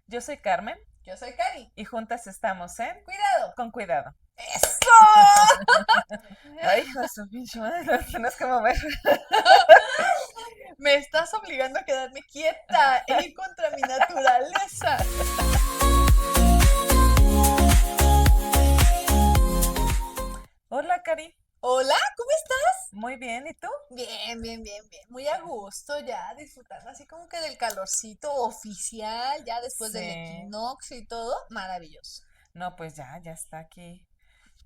Yo soy Carmen Yo soy Cari. y juntas estamos en ¡Cuidado! Con Cuidado. ¡Eso! Ay, hijo de su pinche madre, lo tienes que mover. Me estás obligando a quedarme quieta e ir contra mi naturaleza. Hola, Cari. Hola, ¿cómo estás? Muy bien, ¿y tú? Bien, bien, bien, bien. Muy a gusto ya, disfrutando así como que del calorcito oficial, ya después del Sí. equinoccio y todo. Maravilloso. No, pues ya está aquí.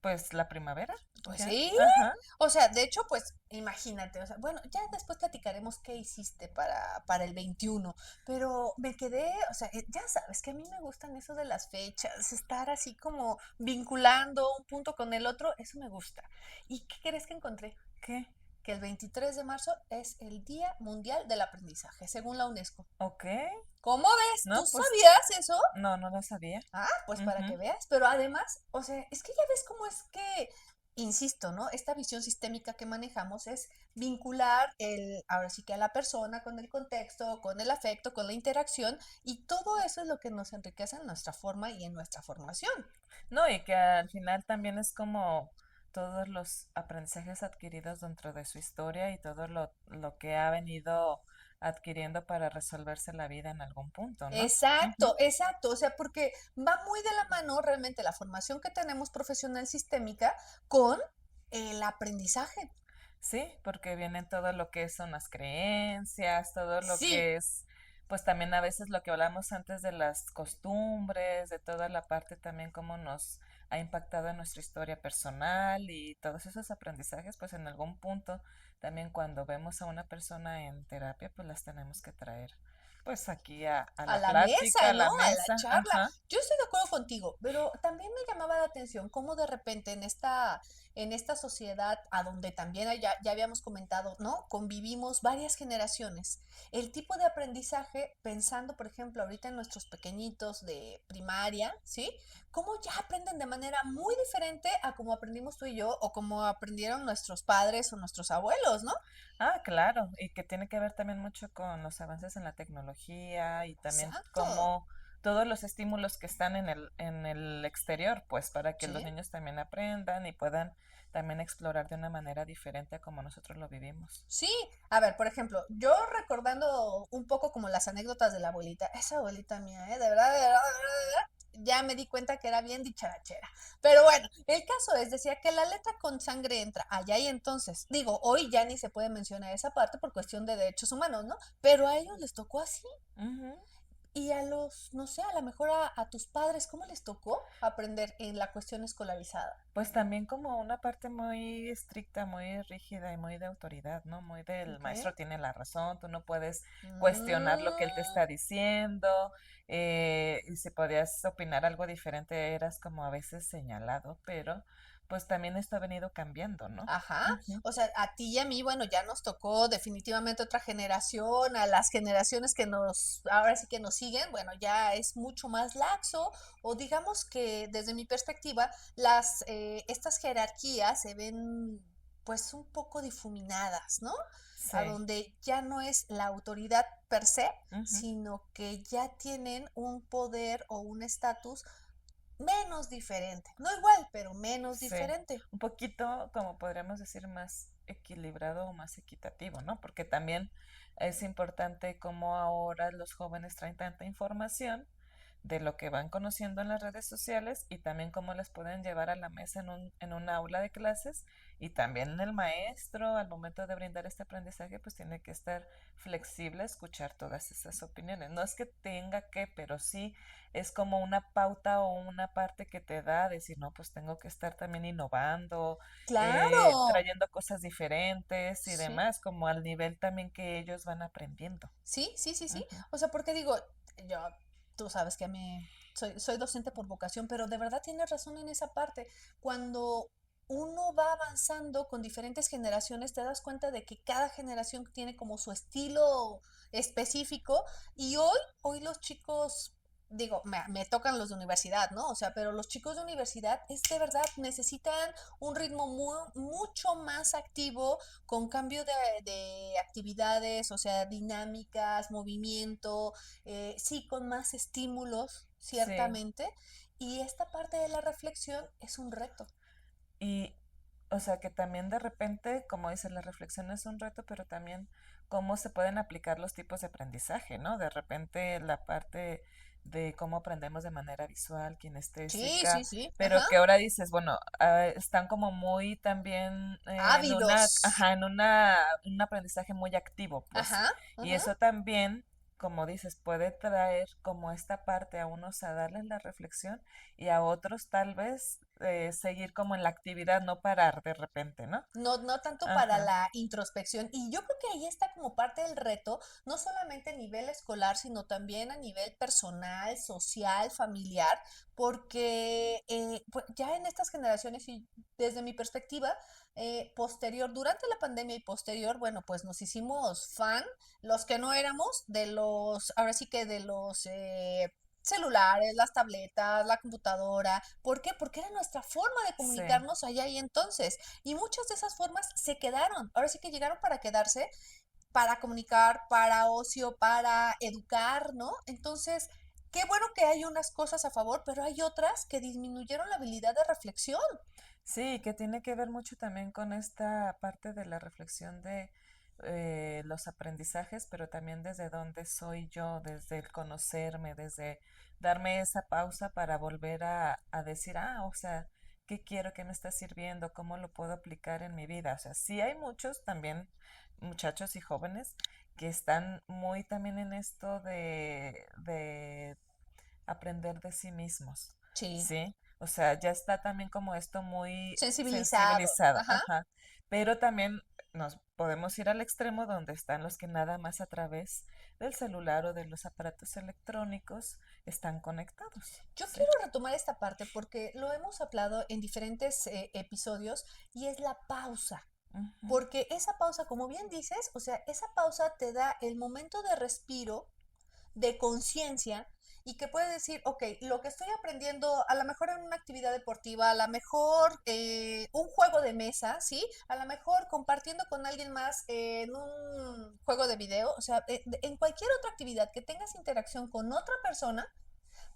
Pues la primavera, Pues ya. sí, Ajá. o sea, de hecho, pues imagínate, o sea, bueno, ya después platicaremos qué hiciste para el 21, pero me quedé, o sea, ya sabes que a mí me gustan eso de las fechas, estar así como vinculando un punto con el otro, eso me gusta. ¿Y qué crees que encontré? ¿Qué? Que el 23 de marzo es el Día Mundial del Aprendizaje, según la UNESCO. Ok. ¿Cómo ves? ¿Tú No, pues sabías eso? no lo sabía. Ah, pues para que Ujú. veas, pero además, o sea, es que ya ves cómo es que, insisto, ¿no? Esta visión sistémica que manejamos es vincular ahora sí que a la persona con el contexto, con el afecto, con la interacción, y todo eso es lo que nos enriquece en nuestra forma y en nuestra formación. No, y que al final también es como todos los aprendizajes adquiridos dentro de su historia y todo lo que ha venido adquiriendo para resolverse la vida en algún punto, ¿no? Exacto, Ujú. exacto, o sea, porque va muy de la mano realmente la formación que tenemos profesional sistémica con el aprendizaje. Sí, porque viene todo lo que son las creencias, todo lo Sí. que es, pues también a veces lo que hablamos antes de las costumbres, de toda la parte también cómo nos ha impactado en nuestra historia personal y todos esos aprendizajes, pues en algún punto también cuando vemos a una persona en terapia, pues las tenemos que traer, pues aquí a A la la plática, mesa, a ¿no? la A la mesa, charla. ajá. Yo estoy de acuerdo contigo, pero también me llamaba la atención cómo de repente en esta sociedad a donde también ya habíamos comentado, ¿no? Convivimos varias generaciones. El tipo de aprendizaje, pensando, por ejemplo, ahorita en nuestros pequeñitos de primaria, ¿sí? Cómo ya aprenden de manera muy diferente a como aprendimos tú y yo o como aprendieron nuestros padres o nuestros abuelos, ¿no? Ah, claro, y que tiene que ver también mucho con los avances en la tecnología y también Exacto. como todos los estímulos que están en el exterior, pues para que los Sí. niños también aprendan y puedan también explorar de una manera diferente a como nosotros lo vivimos. Sí, a ver, por ejemplo, yo recordando un poco como las anécdotas de la abuelita, esa abuelita mía, de verdad, ya me di cuenta que era bien dicharachera. Pero bueno, el caso es, decía que la letra con sangre entra allá y entonces, digo, hoy ya ni se puede mencionar esa parte por cuestión de derechos humanos, ¿no? Pero a ellos les tocó así. Ujú. Y a los, no sé, a lo mejor a tus padres, ¿cómo les tocó aprender en la cuestión escolarizada? Pues también como una parte muy estricta, muy rígida y muy de autoridad, ¿no? Muy del ¿Ok? maestro tiene la razón, tú no puedes cuestionar lo que él te Mm, está diciendo, y si podías opinar algo diferente eras como a veces señalado, pero pues también esto ha venido cambiando, ¿no? ajá, Ujú. o sea, a ti y a mí, bueno, ya nos tocó definitivamente otra generación, a las generaciones que ahora sí que nos siguen, bueno, ya es mucho más laxo, o digamos que desde mi perspectiva, estas jerarquías se ven pues un poco difuminadas, ¿no? A Sí. donde ya no es la autoridad per se, Ujú. sino que ya tienen un poder o un estatus menos diferente, no igual, pero menos Sí, diferente. un poquito, como podríamos decir, más equilibrado o más equitativo, ¿no? Porque también es importante cómo ahora los jóvenes traen tanta información de lo que van conociendo en las redes sociales y también cómo las pueden llevar a la mesa en un aula de clases y también el maestro al momento de brindar este aprendizaje pues tiene que estar flexible a escuchar todas esas opiniones. No es que tenga que, pero sí es como una pauta o una parte que te da decir, no, pues tengo que estar también innovando, Claro, trayendo cosas diferentes y sí, demás, como al nivel también que ellos van aprendiendo. sí, sí, sí, sí. Ujú. O sea, porque digo, yo, tú sabes que a mí soy docente por vocación, pero de verdad tienes razón en esa parte. Cuando uno va avanzando con diferentes generaciones, te das cuenta de que cada generación tiene como su estilo específico y hoy los chicos digo, me tocan los de universidad, ¿no? O sea, pero los chicos de universidad es de verdad necesitan un ritmo mucho más activo con cambio de actividades, o sea, dinámicas, movimiento, sí, con más estímulos, Sí, ciertamente. Y esta parte de la reflexión es un reto. y o sea que también de repente, como dices, la reflexión es un reto, pero también cómo se pueden aplicar los tipos de aprendizaje, ¿no? De repente la parte de cómo aprendemos de manera visual, Sí, kinestésica, sí, sí, ajá. pero que ahora dices, bueno, están como muy también en una, Ávidos. ajá, en un aprendizaje muy activo, pues. Ajá, Y ajá. eso también, como dices, puede traer como esta parte a unos a darles la reflexión y a otros tal vez seguir como en la actividad, no parar de repente, ¿no? No, no tanto para Ajá, la introspección. Y yo creo que ahí está como parte del reto, no solamente a nivel escolar, sino también a nivel personal, social, familiar, porque pues, ya en estas generaciones y desde mi perspectiva, posterior, durante la pandemia y posterior, bueno, pues nos hicimos fan, los que no éramos, de los, ahora sí que de los celulares, las tabletas, la computadora. ¿Por qué? Porque era nuestra forma de sí, comunicarnos allá y entonces. Y muchas de esas formas se quedaron. Ahora sí que llegaron para quedarse, para comunicar, para ocio, para educar, ¿no? Entonces, qué bueno que hay unas cosas a favor, pero hay otras que disminuyeron la habilidad de reflexión. sí, que tiene que ver mucho también con esta parte de la reflexión de los aprendizajes, pero también desde dónde soy yo, desde el conocerme, desde darme esa pausa para volver a decir, ah, o sea, ¿qué quiero, qué me está sirviendo, cómo lo puedo aplicar en mi vida? O sea, sí hay muchos también muchachos y jóvenes que están muy también en esto de aprender de sí mismos, Sí, ¿sí? O sea, ya está también como esto muy sensibilizado. sensibilizado, Ajá. ajá. Pero también nos podemos ir al extremo donde están los que nada más a través del celular o de los aparatos electrónicos están conectados, Yo ¿sí? quiero retomar esta parte porque lo hemos hablado en diferentes episodios y es la pausa. Ujú, Porque esa pausa, como bien dices, o sea, esa pausa te da el momento de respiro, de conciencia, y que puedes decir, ok, lo que estoy aprendiendo, a lo mejor en una actividad deportiva, a lo mejor un juego de mesa, ¿sí? A lo mejor compartiendo con alguien más en un juego de video, o sea, en cualquier otra actividad que tengas interacción con otra persona,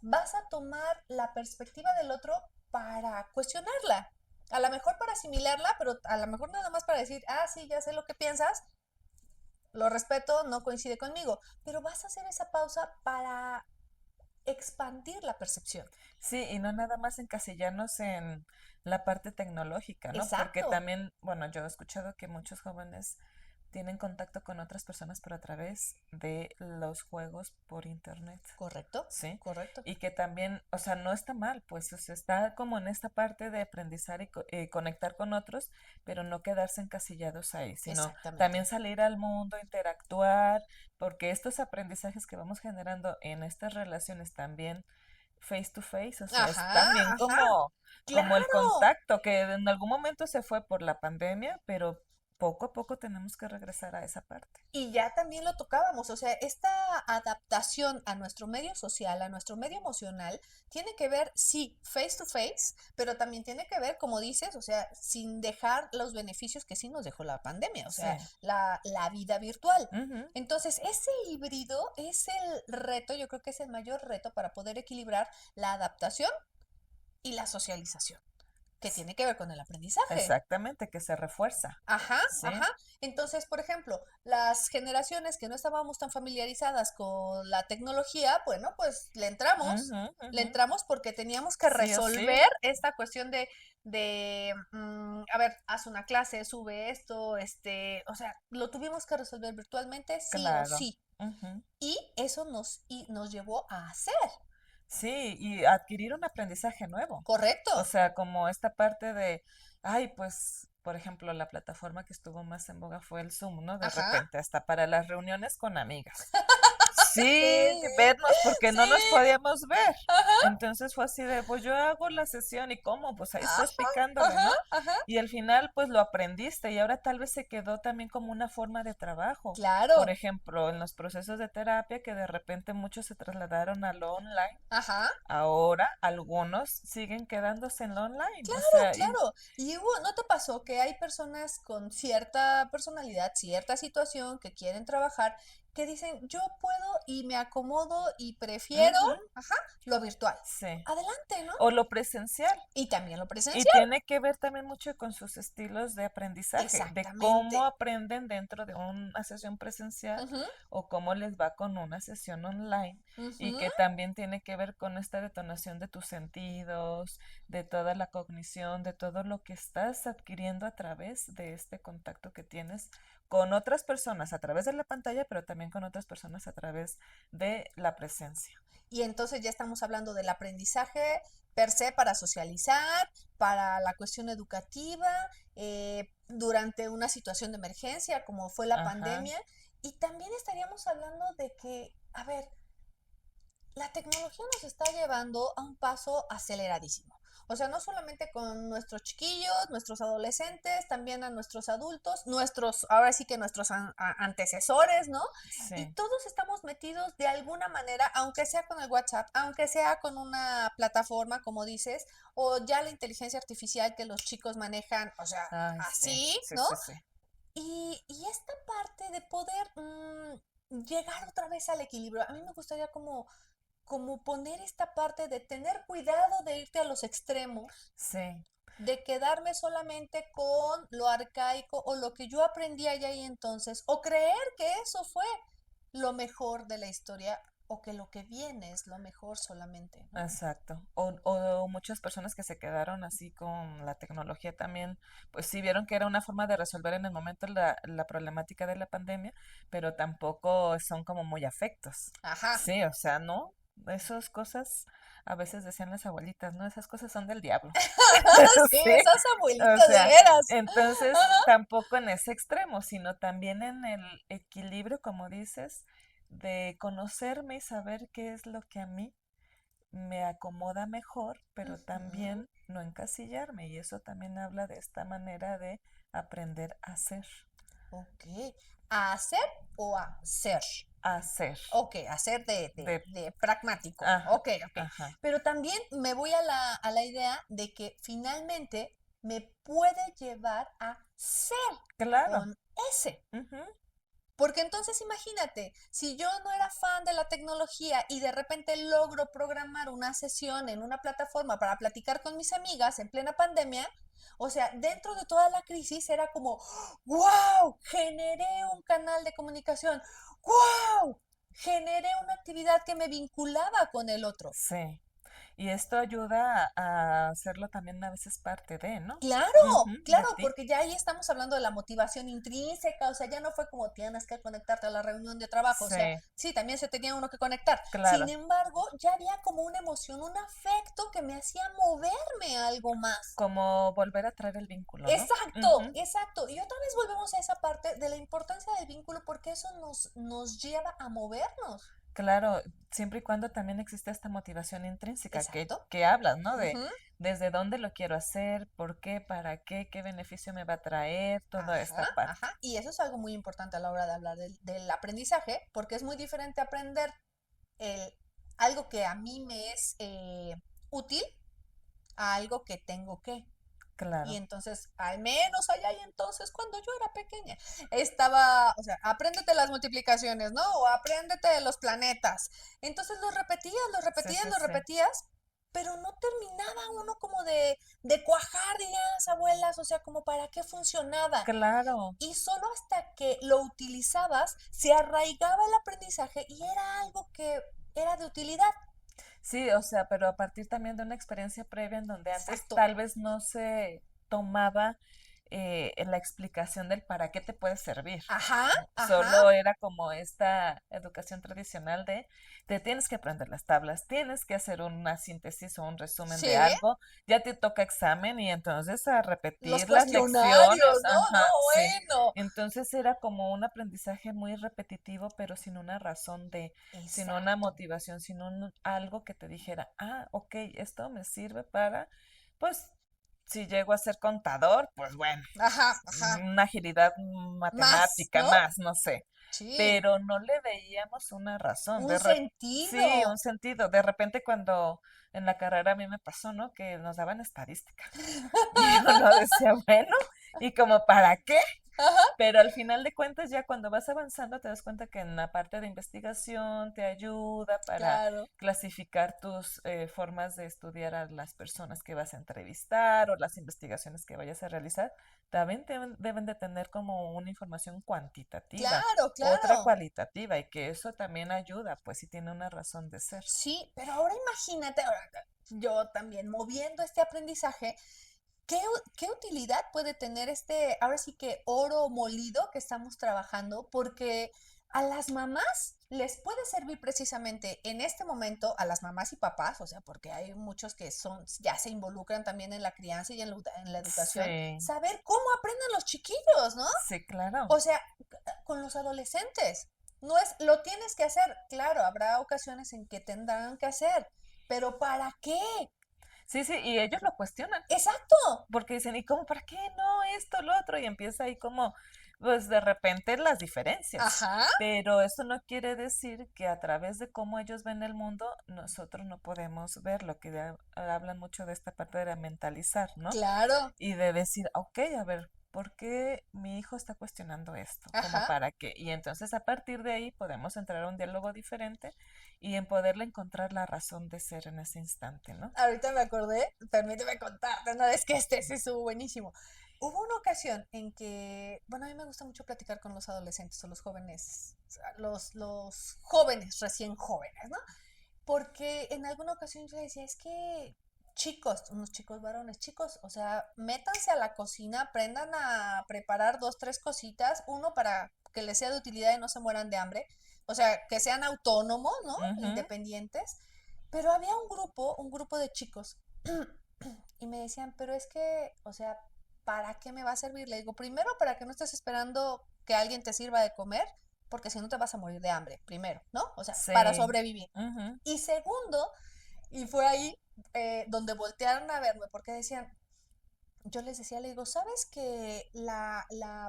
vas a tomar la perspectiva del otro para cuestionarla. A lo mejor para asimilarla, pero a lo mejor nada más para decir, ah, sí, ya sé lo que piensas, lo respeto, no coincide conmigo, pero vas a hacer esa pausa para expandir la percepción. sí, y no nada más encasillarnos en la parte tecnológica, ¿no? Porque Exacto, también, bueno, yo he escuchado que muchos jóvenes tienen contacto con otras personas, pero a través de los juegos por internet, correcto, ¿sí? correcto, Y que también, o sea, no está mal, pues, o sea, está como en esta parte de aprendizar y conectar con otros, pero no quedarse encasillados ahí, sino exactamente. también salir al mundo, interactuar, porque estos aprendizajes que vamos generando en estas relaciones también face to face, o sea, es Ajá, también ajá, como el claro. contacto que en algún momento se fue por la pandemia, pero poco a poco tenemos que regresar a esa parte. Y ya también lo tocábamos, o sea, esta adaptación a nuestro medio social, a nuestro medio emocional, tiene que ver, sí, face to face, pero también tiene que ver, como dices, o sea, sin dejar los beneficios que sí nos dejó la pandemia, o Sí. sea, la vida virtual. Ujú. Entonces, ese híbrido es el reto, yo creo que es el mayor reto para poder equilibrar la adaptación y la socialización, que S- tiene que ver con el aprendizaje. Exactamente, que se refuerza. Ajá, Sí. ajá. Entonces, por ejemplo, las generaciones que no estábamos tan familiarizadas con la tecnología, bueno, pues Ujú, le ujú. entramos porque teníamos que Sí o sí, resolver esta cuestión a ver, haz una clase, sube esto, o sea, lo tuvimos que resolver virtualmente, sí o claro. sí. Ujú. Y eso nos llevó a hacer, Sí, y adquirir un aprendizaje nuevo. O ¿correcto? sea, como esta parte de, ay, pues, por ejemplo, la plataforma que estuvo más en boga fue el Zoom, ¿no? De Ajá. repente, hasta para las reuniones con amigas. sí, Sí, vernos porque sí, no nos podíamos ver. ajá, Entonces fue así de, pues yo hago la sesión y cómo, pues ahí estás ajá, picándole, ajá, ¿no? ajá. Y al final pues lo aprendiste y ahora tal vez se quedó también como una forma de trabajo. Por Claro, ejemplo, en los procesos de terapia que de repente muchos se trasladaron a lo online, ajá. ahora algunos siguen quedándose en lo online. O Claro, sea, y claro. Y hubo, ¿no te pasó que hay personas con cierta personalidad, cierta situación que quieren trabajar, que dicen, yo puedo y me acomodo y prefiero, ujú, ajá, lo virtual? sí. Adelante, ¿no? O lo presencial. Y también lo Y presencial. tiene que ver también mucho con sus estilos de aprendizaje, de Exactamente. cómo aprenden dentro de una sesión presencial Ujú, o cómo les va con una sesión online. Y ujú. que también tiene que ver con esta detonación de tus sentidos, de toda la cognición, de todo lo que estás adquiriendo a través de este contacto que tienes con otras personas a través de la pantalla, pero también con otras personas a través de la presencia. Y entonces ya estamos hablando del aprendizaje per se para socializar, para la cuestión educativa, durante una situación de emergencia como fue la Ajá, pandemia. Y también estaríamos hablando de que, a ver, la tecnología nos está llevando a un paso aceleradísimo. O sea, no solamente con nuestros chiquillos, nuestros adolescentes, también a nuestros adultos, nuestros, ahora sí que nuestros antecesores, ¿no? Y sí, todos estamos metidos de alguna manera, aunque sea con el WhatsApp, aunque sea con una plataforma, como dices, o ya la inteligencia artificial que los chicos manejan, o sea, ay, sí, así, sí, ¿no? sí, sí. Y esta parte de poder llegar otra vez al equilibrio, a mí me gustaría como poner esta parte de tener cuidado de irte a los extremos, Sí, de quedarme solamente con lo arcaico o lo que yo aprendí allá y entonces, o creer que eso fue lo mejor de la historia o que lo que viene es lo mejor solamente, ¿no? exacto. O muchas personas que se quedaron así con la tecnología también, pues sí vieron que era una forma de resolver en el momento la problemática de la pandemia, pero tampoco son como muy afectos. Ajá. Sí, o sea, ¿no? Esas cosas, a veces decían las abuelitas, ¿no? Esas cosas son del diablo. Sí, Sí, esas o abuelitas de sea, veras. entonces Ajá. tampoco en ese extremo, sino también en el equilibrio, como dices, de conocerme y saber qué es lo que a mí me acomoda mejor, pero Ujú. también no encasillarme. Y eso también habla de esta manera de aprender a ser. Ok. ¿A hacer o a ser? A ser. Ok, hacer De, de pragmático. ajá, Ok, ok. ajá. Pero también me voy a a la idea de que finalmente me puede llevar a ser Claro. con S. Ujú, Porque entonces imagínate, si yo no era fan de la tecnología y de repente logro programar una sesión en una plataforma para platicar con mis amigas en plena pandemia, o sea, dentro de toda la crisis era como, wow, generé un canal de comunicación, wow, generé una actividad que me vinculaba con el otro. sí. Y esto ayuda a hacerlo también a veces parte de, ¿no? Claro, Ujú, de claro, ti. porque ya ahí estamos hablando de la motivación intrínseca, o sea, ya no fue como tienes que conectarte a la reunión de trabajo, o sea, Sí, sí, también se tenía uno que conectar. Sin claro. embargo, ya había como una emoción, un afecto que me hacía moverme a algo más. Como volver a traer el vínculo, ¿no? Exacto, Ujú, exacto. Y otra vez volvemos a esa parte de la importancia del vínculo porque eso nos lleva a movernos. claro, siempre y cuando también existe esta motivación intrínseca Exacto. que hablas, ¿no? De Ujú. desde dónde lo quiero hacer, por qué, para qué beneficio me va a traer, toda esta Ajá, parte. ajá. Y eso es algo muy importante a la hora de hablar del aprendizaje, porque es muy diferente aprender el, algo que a mí me es útil a algo que tengo que. Y Claro, entonces, al menos allá y entonces, cuando yo era pequeña, estaba, o sea, apréndete las multiplicaciones, ¿no? O apréndete los planetas. Entonces lo repetías, lo sí, repetías, sí, lo sí. repetías, pero no terminaba uno como de cuajar, dirían las abuelas, o sea, como para qué funcionaba. Claro, Y solo hasta que lo utilizabas, se arraigaba el aprendizaje y era algo que era de utilidad. sí, o sea, pero a partir también de una experiencia previa en donde antes Exacto. tal vez no se tomaba la explicación del para qué te puede servir. Ajá, ajá. Solo era como esta educación tradicional de te tienes que aprender las tablas, tienes que hacer una síntesis o un resumen de Sí, algo, ya te toca examen y entonces a los repetir las lecciones, cuestionarios, no, no, ajá, sí. bueno. Entonces era como un aprendizaje muy repetitivo, pero sin una razón de, sin una Exacto. motivación, sin algo que te dijera, ah, ok, esto me sirve para, pues, si llego a ser contador, pues bueno, Ajá, ajá. una agilidad Más, matemática ¿no? más, no sé, Sí, pero no le veíamos una razón. un Sí, sentido. un sentido. De repente cuando en la carrera a mí me pasó, ¿no? Que nos daban estadística. Y uno decía, bueno, ¿y como para qué? Ajá, Pero al final de cuentas, ya cuando vas avanzando, te das cuenta que en la parte de investigación te ayuda para claro. clasificar tus formas de estudiar a las personas que vas a entrevistar o las investigaciones que vayas a realizar. También deben de tener como una información cuantitativa, Claro, otra claro. cualitativa, y que eso también ayuda, pues si tiene una razón de ser. Sí, pero ahora imagínate, ahora, yo también moviendo este aprendizaje, ¿qué utilidad puede tener este, ahora sí que oro molido que estamos trabajando? Porque a las mamás les puede servir precisamente en este momento, a las mamás y papás, o sea, porque hay muchos que son, ya se involucran también en la crianza y en la educación, Sí, saber cómo aprenden los chiquillos, ¿no? sí, claro. O sea, con los adolescentes. No es, lo tienes que hacer. Claro, habrá ocasiones en que tendrán que hacer, pero ¿para qué? Sí, sí, y ellos lo cuestionan. Exacto. Porque dicen, ¿y cómo, para qué no esto, lo otro? Y empieza ahí como, pues de repente las diferencias. Ajá, Pero eso no quiere decir que a través de cómo ellos ven el mundo, nosotros no podemos verlo, que hablan mucho de esta parte de la mentalizar, ¿no? claro. Y de decir, ok, a ver, ¿por qué mi hijo está cuestionando esto? ¿Cómo Ajá. para qué? Y entonces a partir de ahí podemos entrar a un diálogo diferente y en poderle encontrar la razón de ser en ese instante, ¿no? Ahorita me acordé, permíteme contarte, no, es que este sí estuvo buenísimo. Hubo una ocasión en que, bueno, a mí me gusta mucho platicar con los adolescentes o los jóvenes, o sea, los jóvenes, recién jóvenes, ¿no? Porque en alguna ocasión yo le decía, es que chicos, unos chicos varones, chicos, o sea, métanse a la cocina, aprendan a preparar dos, tres cositas, uno para que les sea de utilidad y no se mueran de hambre, o sea, que sean autónomos, ¿no? Ujú. Independientes, pero había un grupo de chicos y me decían, pero es que, o sea, ¿para qué me va a servir? Le digo, primero, para que no estés esperando que alguien te sirva de comer, porque si no te vas a morir de hambre, primero, ¿no? O sea, para Sí. sobrevivir. Ujú. Y segundo, y fue ahí donde voltearon a verme, porque decían, yo les decía, le digo, ¿sabes que la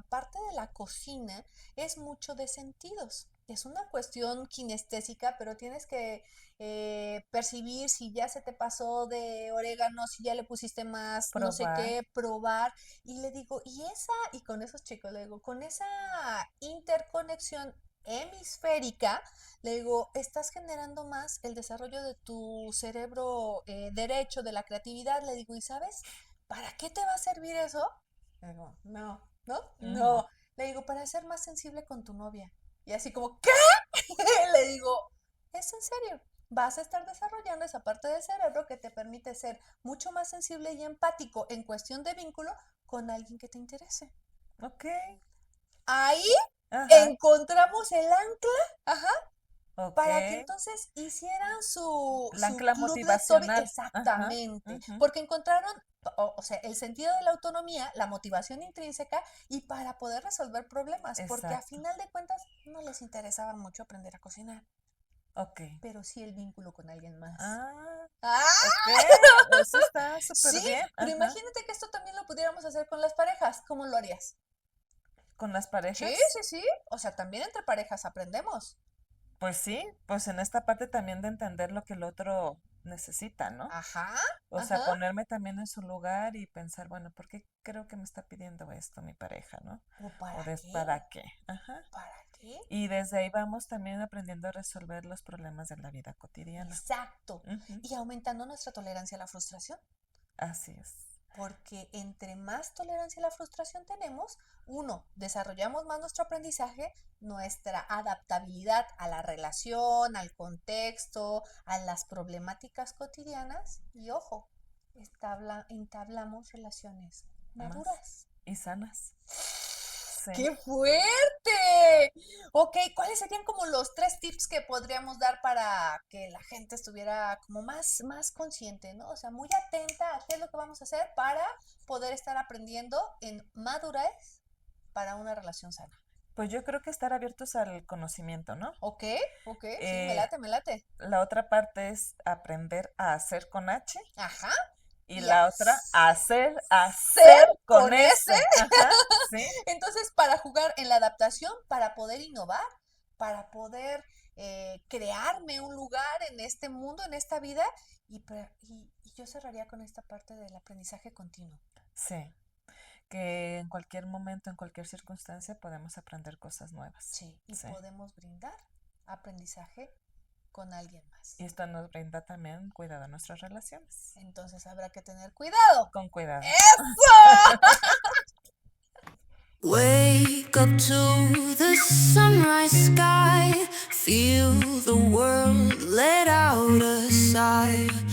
parte de la cocina es mucho de sentidos? Es una cuestión kinestésica, pero tienes que percibir si ya se te pasó de orégano, si ya le pusiste más, no sé Probar. qué, probar. Y le digo, y con esos chicos, le digo, con esa interconexión hemisférica, le digo, estás generando más el desarrollo de tu cerebro derecho, de la creatividad. Le digo, ¿y sabes? ¿Para qué te va a servir eso? Le digo, no, ¿no? Ujú. No. Le digo, para ser más sensible con tu novia. Y así como, ¿qué? Le digo, ¿es en serio? Vas a estar desarrollando esa parte del cerebro que te permite ser mucho más sensible y empático en cuestión de vínculo con alguien que te interese. Ok. Ahí Ajá. encontramos el ancla, ajá, Ok. para que entonces hicieran La su ancla club de Toby motivacional. Ajá. exactamente, Ujú. porque encontraron, o sea, el sentido de la autonomía, la motivación intrínseca y para poder resolver problemas, porque a Exacto. final de cuentas no les interesaba mucho aprender a cocinar, Ok. pero sí el vínculo con alguien más. Ah, ¡Ah! ok. Eso está súper Sí, bien. pero Ajá. imagínate que esto también lo pudiéramos hacer con las parejas, ¿cómo lo harías? Con las Sí, parejas. sí, sí, o sea, también entre parejas aprendemos. Pues sí, pues en esta parte también de entender lo que el otro necesita, ¿no? Ajá, O sea, ajá, ponerme también en su lugar y pensar, bueno, ¿por qué creo que me está pidiendo esto mi pareja, ¿no? ¿o O para qué? para qué. Ajá. ¿Para qué? Y desde ahí vamos también aprendiendo a resolver los problemas de la vida cotidiana. Exacto. Ujú. Y aumentando nuestra tolerancia a la frustración, Así es. porque entre más tolerancia a la frustración tenemos, uno, desarrollamos más nuestro aprendizaje, nuestra adaptabilidad a la relación, al contexto, a las problemáticas cotidianas y ojo, entablamos relaciones Más, maduras. y sanas. Sí. ¡Qué fuerte! Ok, ¿cuáles serían como los 3 tips que podríamos dar para que la gente estuviera como más consciente, ¿no? O sea, muy atenta a qué es lo que vamos a hacer para poder estar aprendiendo en madurez para una relación sana. Pues yo creo que estar abiertos al conocimiento, ¿no? Ok, ok, sí, me Eh, late, me late. la otra parte es aprender a hacer con H Ajá, y y la otra, hacer hacer con con S. ese. Ajá, sí, Entonces, para jugar en la adaptación, para poder innovar, para poder crearme un lugar en este mundo, en esta vida, y yo cerraría con esta parte del aprendizaje continuo. sí. Que en cualquier momento, en cualquier circunstancia, podemos aprender cosas nuevas. Sí, y Sí. podemos brindar aprendizaje con alguien Y más. esto nos brinda también cuidado a nuestras relaciones. Entonces habrá que tener cuidado. Con cuidado. ¡Eso! Wake up to the sunrise sky. Feel the world let out a sigh.